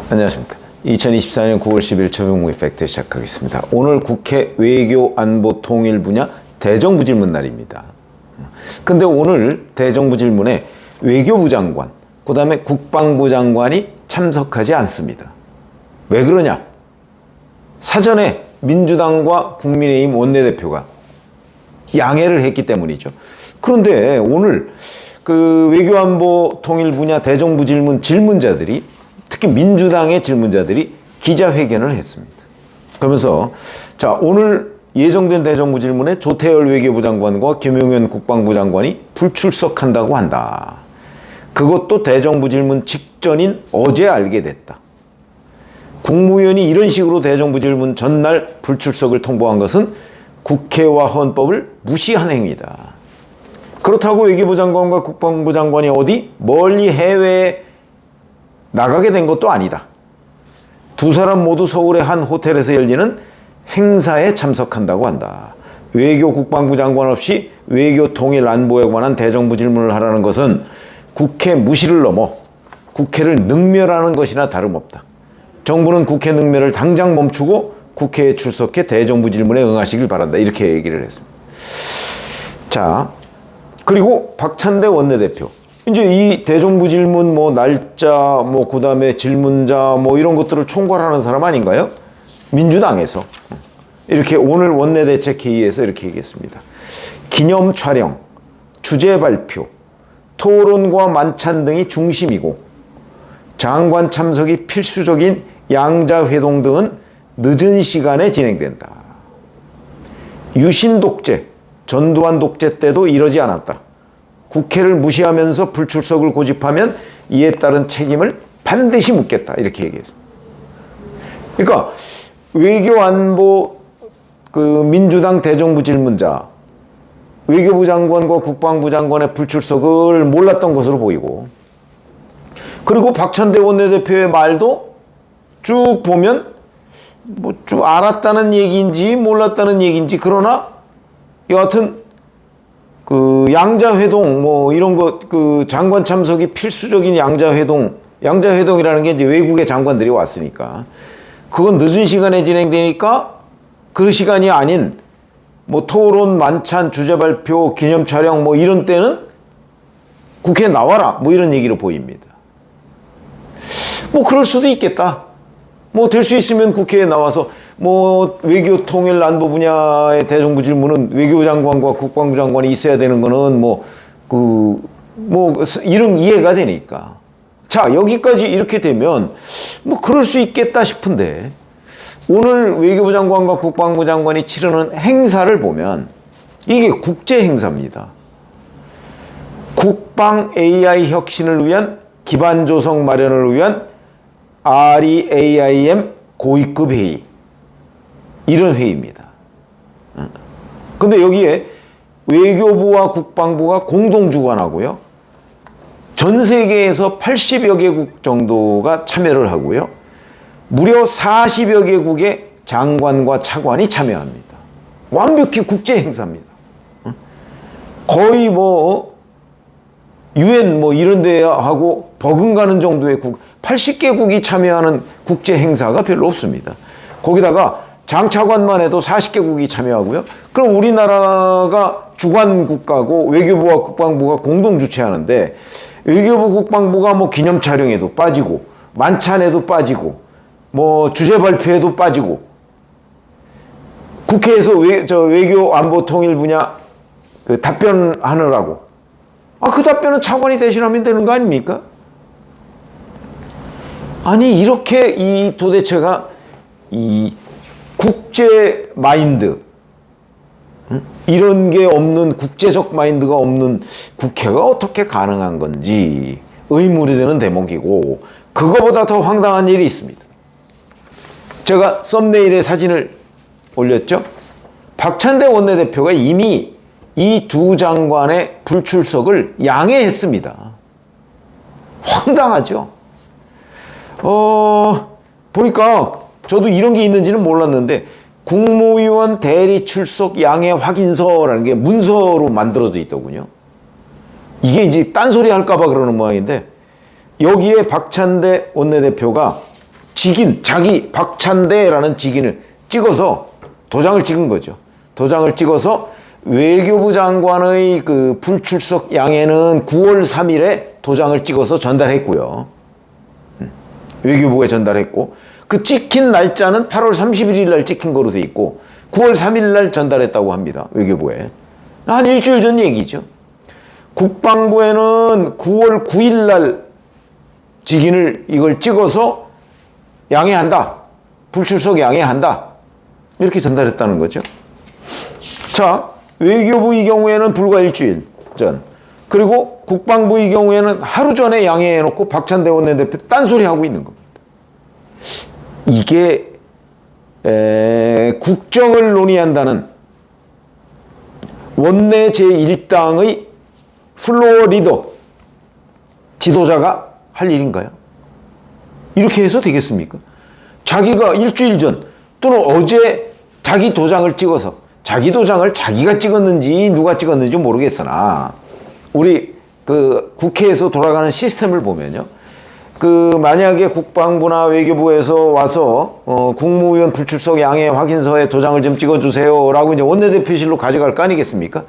안녕하십니까. 2024년 9월 10일 최병무의 팩트 시작하겠습니다. 오늘 국회 외교 안보 통일 분야 대정부 질문 날입니다. 근데 오늘 대정부 질문에 외교부 장관, 그 다음에 국방부 장관이 참석하지 않습니다. 왜 그러냐? 사전에 민주당과 국민의힘 원내대표가 양해를 했기 때문이죠. 그런데 오늘 그 외교안보 통일 분야 대정부 질문 질문자들이, 특히 민주당의 질문자들이 기자회견을 했습니다. 그러면서 자, 오늘 예정된 대정부 질문에 조태열 외교부 장관과 김용현 국방부 장관이 불출석한다고 한다. 그것도 대정부 질문 직전인 어제 알게 됐다. 국무위원이 이런 식으로 대정부 질문 전날 불출석을 통보한 것은 국회와 헌법을 무시한 행위다. 그렇다고 외교부 장관과 국방부 장관이 어디 멀리 해외에 나가게 된 것도 아니다. 두 사람 모두 서울의 한 호텔에서 열리는 행사에 참석한다고 한다. 외교 국방부 장관 없이 외교 통일 안보에 관한 대정부 질문을 하라는 것은 국회 무시를 넘어 국회를 능멸하는 것이나 다름없다. 정부는 국회 능멸을 당장 멈추고 국회에 출석해 대정부 질문에 응하시길 바란다. 이렇게 얘기를 했습니다. 자, 그리고 박찬대 원내대표. 이제 이 대정부 질문 날짜 그다음에 질문자 이런 것들을 총괄하는 사람 아닌가요? 민주당에서 이렇게 오늘 원내대책회의에서 이렇게 얘기했습니다. 기념 촬영, 주제 발표, 토론과 만찬 등이 중심이고 장관 참석이 필수적인 양자회동 등은 늦은 시간에 진행된다. 유신 독재, 전두환 독재 때도 이러지 않았다. 국회를 무시하면서 불출석을 고집하면 이에 따른 책임을 반드시 묻겠다. 이렇게 얘기했습니다. 그러니까 외교안보 민주당 대정부 질문자, 외교부 장관과 국방부 장관의 불출석을 몰랐던 것으로 보이고, 그리고 박찬대 원내대표의 말도 쭉 보면 좀 알았다는 얘기인지 몰랐다는 얘기인지, 그러나 여하튼 양자회동 이런 것, 장관 참석이 필수적인 양자회동이라는 게 이제 외국의 장관들이 왔으니까 그건 늦은 시간에 진행되니까 그 시간이 아닌 토론, 만찬, 주제 발표, 기념 촬영 이런 때는 국회에 나와라 이런 얘기로 보입니다. 그럴 수도 있겠다. 될 수 있으면 국회에 나와서 외교 통일 안보 분야의 대정부 질문은 외교부 장관과 국방부 장관이 있어야 되는 거는 이런 이해가 되니까. 자, 여기까지 이렇게 되면 그럴 수 있겠다 싶은데, 오늘 외교부 장관과 국방부 장관이 치르는 행사를 보면 이게 국제 행사입니다. 국방 AI 혁신을 위한 기반 조성 마련을 위한 REAIM 고위급 회의, 이런 회의입니다. 근데 여기에 외교부와 국방부가 공동 주관하고요. 전 세계에서 80여 개국 정도가 참여를 하고요. 무려 40여 개국의 장관과 차관이 참여합니다. 완벽히 국제 행사입니다. 거의 UN 이런 데하고 버금가는 정도의 80개국이 참여하는 국제 행사가 별로 없습니다. 거기다가 장차관만 해도 40개국이 참여하고요. 그럼 우리나라가 주관 국가고 외교부와 국방부가 공동 주최하는데, 외교부 국방부가 기념 촬영에도 빠지고 만찬에도 빠지고 주제 발표에도 빠지고, 국회에서 외교 안보 통일 분야 답변하느라고 그 답변은 차관이 대신하면 되는 거 아닙니까? 아니, 이렇게 도대체가 이 국제 마인드, 이런 게 없는, 국제적 마인드가 없는 국회가 어떻게 가능한 건지 의문이 되는 대목이고, 그거보다 더 황당한 일이 있습니다. 제가 썸네일에 사진을 올렸죠? 박찬대 원내대표가 이미 이 두 장관의 불출석을 양해했습니다. 황당하죠? 보니까 저도 이런 게 있는지는 몰랐는데, 국무위원 대리 출석 양해 확인서라는 게 문서로 만들어져 있더군요. 이게 이제 딴소리 할까봐 그러는 모양인데, 여기에 박찬대 원내대표가 직인, 자기 박찬대라는 직인을 찍어서 도장을 찍은 거죠. 도장을 찍어서 외교부 장관의 그 불출석 양해는 9월 3일에 도장을 찍어서 전달했고요. 외교부에 전달했고, 그 찍힌 날짜는 8월 31일 날 찍힌 거로 돼 있고 9월 3일 날 전달했다고 합니다. 외교부에. 한 일주일 전 얘기죠. 국방부에는 9월 9일 날 직인을 이걸 찍어서 양해한다. 불출석 양해한다. 이렇게 전달했다는 거죠. 자, 외교부의 경우에는 불과 일주일 전, 그리고 국방부의 경우에는 하루 전에 양해해놓고 박찬대 원내대표 딴소리 하고 있는 겁니다. 이게 국정을 논의한다는 원내 제1당의 플로어 리더, 지도자가 할 일인가요? 이렇게 해서 되겠습니까? 자기가 일주일 전 또는 어제 자기 도장을 찍어서, 자기 도장을 자기가 찍었는지 누가 찍었는지 모르겠으나 우리 그 국회에서 돌아가는 시스템을 보면요, 그 만약에 국방부나 외교부에서 와서 국무위원 불출석 양해 확인서에 도장을 좀 찍어주세요라고 이제 원내대표실로 가져갈 거 아니겠습니까?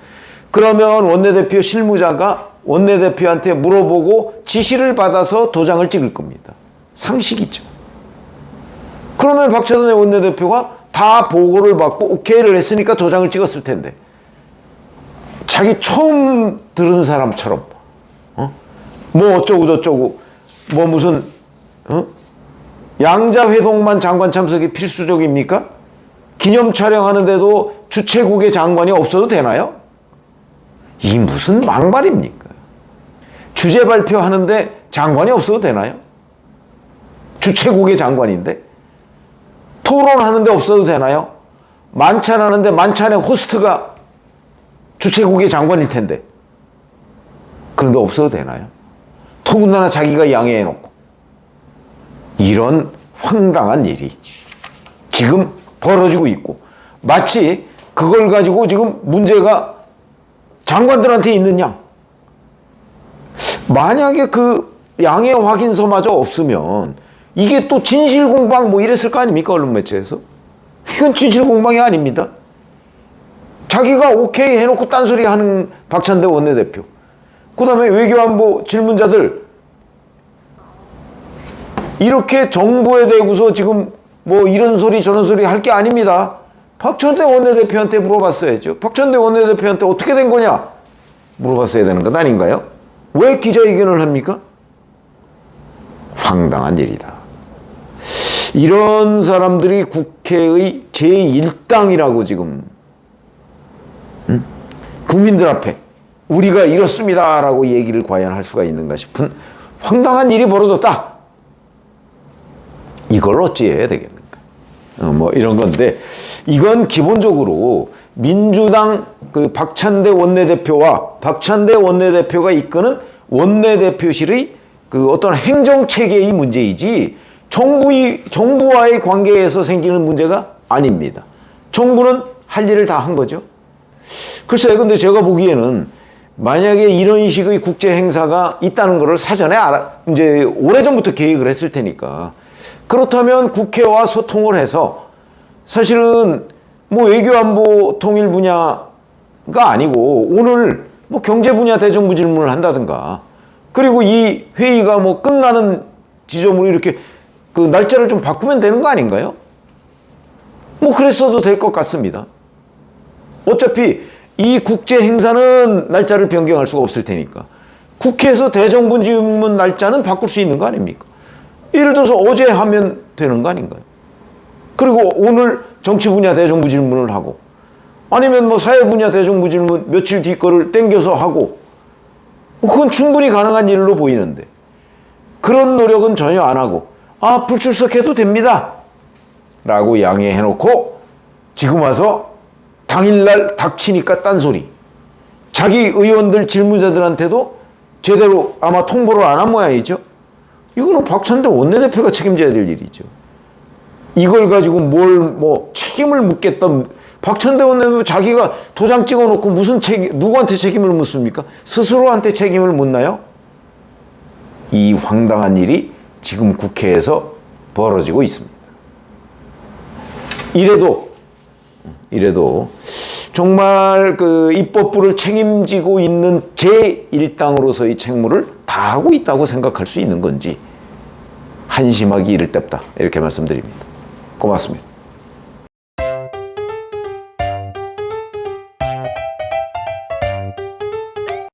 그러면 원내대표 실무자가 원내대표한테 물어보고 지시를 받아서 도장을 찍을 겁니다. 상식이죠. 그러면 박찬대 원내대표가 다 보고를 받고 오케이를 했으니까 도장을 찍었을 텐데, 자기 처음 들은 사람처럼 뭐 어쩌고 저쩌고 뭐 무슨 양자회동만 장관 참석이 필수적입니까? 기념 촬영하는데도 주최국의 장관이 없어도 되나요? 이 무슨 막말입니까? 주제 발표하는데 장관이 없어도 되나요? 주최국의 장관인데. 토론하는데 없어도 되나요? 만찬하는데 만찬의 호스트가 주최국의 장관일 텐데. 그런데 없어도 되나요? 더군다나 자기가 양해해놓고. 이런 황당한 일이 지금 벌어지고 있고, 마치 그걸 가지고 지금 문제가 장관들한테 있느냐. 만약에 그 양해 확인서마저 없으면 이게 또 진실공방 뭐 이랬을 거 아닙니까? 언론 매체에서. 이건 진실공방이 아닙니다. 자기가 오케이 해놓고 딴소리 하는 박찬대 원내대표, 그 다음에 외교안보 질문자들, 이렇게 정부에 대고서 지금 뭐 이런 소리 저런 소리 할 게 아닙니다. 박찬대 원내대표한테 물어봤어야죠. 박찬대 원내대표한테 어떻게 된 거냐 물어봤어야 되는 것 아닌가요? 왜 기자회견을 합니까? 황당한 일이다. 이런 사람들이 국회의 제1당이라고 지금 국민들 앞에 우리가 이렇습니다라고 얘기를 과연 할 수가 있는가 싶은 황당한 일이 벌어졌다. 이걸 어찌해야 되겠는가? 뭐 이런 건데, 이건 기본적으로 민주당 그 박찬대 원내대표가 이끄는 원내대표실의 그 어떤 행정체계의 문제이지 정부와의 관계에서 생기는 문제가 아닙니다. 정부는 할 일을 다 한 거죠. 글쎄요, 근데 제가 보기에는 만약에 이런 식의 국제 행사가 있다는 것을 사전에 이제 오래전부터 계획을 했을 테니까, 그렇다면 국회와 소통을 해서, 사실은 뭐 외교안보 통일 분야가 아니고 오늘 뭐 경제 분야 대정부 질문을 한다든가, 그리고 이 회의가 뭐 끝나는 지점으로 이렇게 그 날짜를 좀 바꾸면 되는 거 아닌가요? 뭐 그랬어도 될 것 같습니다. 어차피 이 국제 행사는 날짜를 변경할 수가 없을 테니까 국회에서 대정부 질문 날짜는 바꿀 수 있는 거 아닙니까? 예를 들어서 어제 하면 되는 거 아닌가요? 그리고 오늘 정치 분야 대정부 질문을 하고, 아니면 뭐 사회 분야 대정부 질문 며칠 뒤 거를 땡겨서 하고, 그건 충분히 가능한 일로 보이는데 그런 노력은 전혀 안 하고, 아, 불출석해도 됩니다 라고 양해해놓고 지금 와서 당일날 닥치니까 딴소리. 자기 의원들 질문자들한테도 제대로 아마 통보를 안 한 모양이죠. 이거는 박찬대 원내대표가 책임져야 될 일이죠. 이걸 가지고 뭘 뭐 책임을 묻겠다 박찬대 원내대표 자기가 도장 찍어놓고 무슨 누구한테 책임을 묻습니까? 스스로한테 책임을 묻나요? 이 황당한 일이 지금 국회에서 벌어지고 있습니다. 이래도 정말 그 입법부를 책임지고 있는 제1당으로서의 책무를 다하고 있다고 생각할 수 있는 건지 한심하기 이를 데 없다. 이렇게 말씀드립니다. 고맙습니다.